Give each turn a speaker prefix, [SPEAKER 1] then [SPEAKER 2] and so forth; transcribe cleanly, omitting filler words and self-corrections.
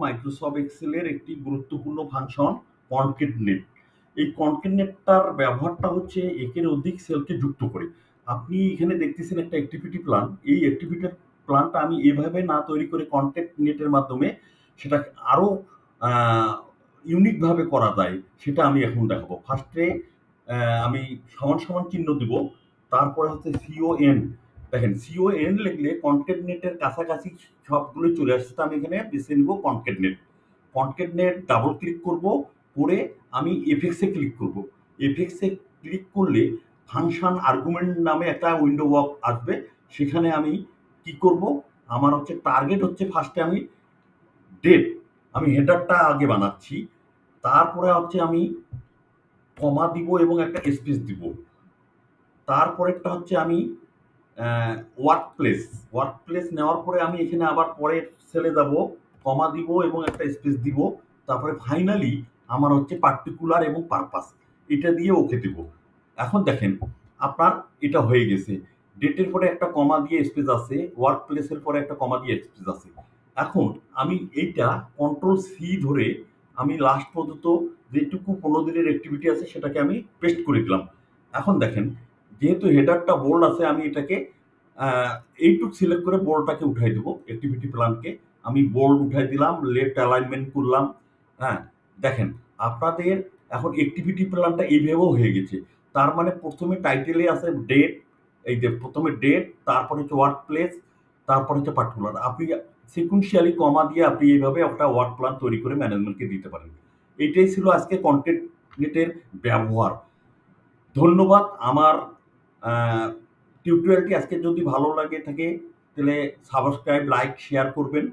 [SPEAKER 1] Microsoft এক্সেলের একটি গুরুত্বপূর্ণ function কনকেটনেট। এই কনকেটনেটটার ব্যবহারটা হচ্ছে একের অধিক সেলকে যুক্ত করে। আপনি এখানে দেখতেছেন একটা অ্যাক্টিভিটি প্ল্যান। এই অ্যাক্টিভিটি প্ল্যানটা আমি এভাবে না তৈরি করে কনকেটনেটের মাধ্যমে সেটা আরো ইউনিক ভাবে করা যায়, সেটা আমি এখন দেখাবো। ফার্স্টে আমি সমান সমান চিহ্ন দিব, তারপরে হচ্ছে সিওএন। দেখেন সিওএন লিখলে কনকেটনেটের কাছাকাছি সবগুলো চলে আসছে। তো আমি এখানে বেছে নিব কনকেটনেট। কনকেটনেট ডাবল ক্লিক করব, করে আমি এফেক্টসে ক্লিক করব। এফেক্টসে ক্লিক করলে ফাংশন আর্গুমেন্ট নামে একটা উইন্ডো ওয়াক আসবে। সেখানে আমি কি করব, আমার হচ্ছে টার্গেট হচ্ছে ফার্স্টে আমি ডেট, আমি হেডারটা আগে বানাচ্ছি। তারপরে হচ্ছে আমি কমা দিব এবং একটা স্পেস দিব। তারপরেরটা হচ্ছে আমি ওয়ার্ক প্লেস। ওয়ার্ক প্লেস নেওয়ার পরে আমি এখানে আবার পরের সেলে যাব, কমা দিব এবং একটা স্পেস দিব। তারপরে ফাইনালি আমার হচ্ছে পার্টিকুলার এবং পারপাস, এটা দিয়ে ওকে দিব। এখন দেখেন আপনার এটা হয়ে গেছে। ডেটের পরে একটা কমা দিয়ে স্পেস আছে, ওয়ার্ক প্লেসের পরে একটা কমা দিয়ে স্পেস আছে। এখন আমি এইটা কন্ট্রোল সি ধরে আমি লাস্ট পর্যন্ত যেটুকু 15 দিনের অ্যাক্টিভিটি আছে সেটাকে আমি পেস্ট করে দিলাম। এখন দেখেন যেহেতু হেডারটা বোল্ড আছে, আমি এটাকে এইটুক সিলেক্ট করে বোল্ডটাকে উঠাই দেবো। অ্যাক্টিভিটি প্ল্যানকে আমি বোল্ড উঠাই দিলাম, লেফট অ্যালাইনমেন্ট করলাম। হ্যাঁ, দেখেন আপনাদের এখন অ্যাক্টিভিটি প্ল্যানটা এইভাবেও হয়ে গেছে। তার মানে প্রথমে টাইটেলে আছে ডেট, এই যে প্রথমে ডেট, তারপরে হচ্ছে ওয়ার্ক প্লেস, তারপরে হচ্ছে পার্টিকুলার। আপনি সিকুয়েন্সিয়ালি কমা দিয়ে আপনি এইভাবে একটা ওয়ার্ক প্ল্যান তৈরি করে ম্যানেজমেন্টকে দিতে পারেন। এইটাই ছিল আজকে কন্টেন্ট নেটের ব্যবহার। ধন্যবাদ। আমার টিউটোরিয়ালটি আজকে যদি ভালো লাগে থাকে তাহলে সাবস্ক্রাইব, লাইক, শেয়ার করবেন।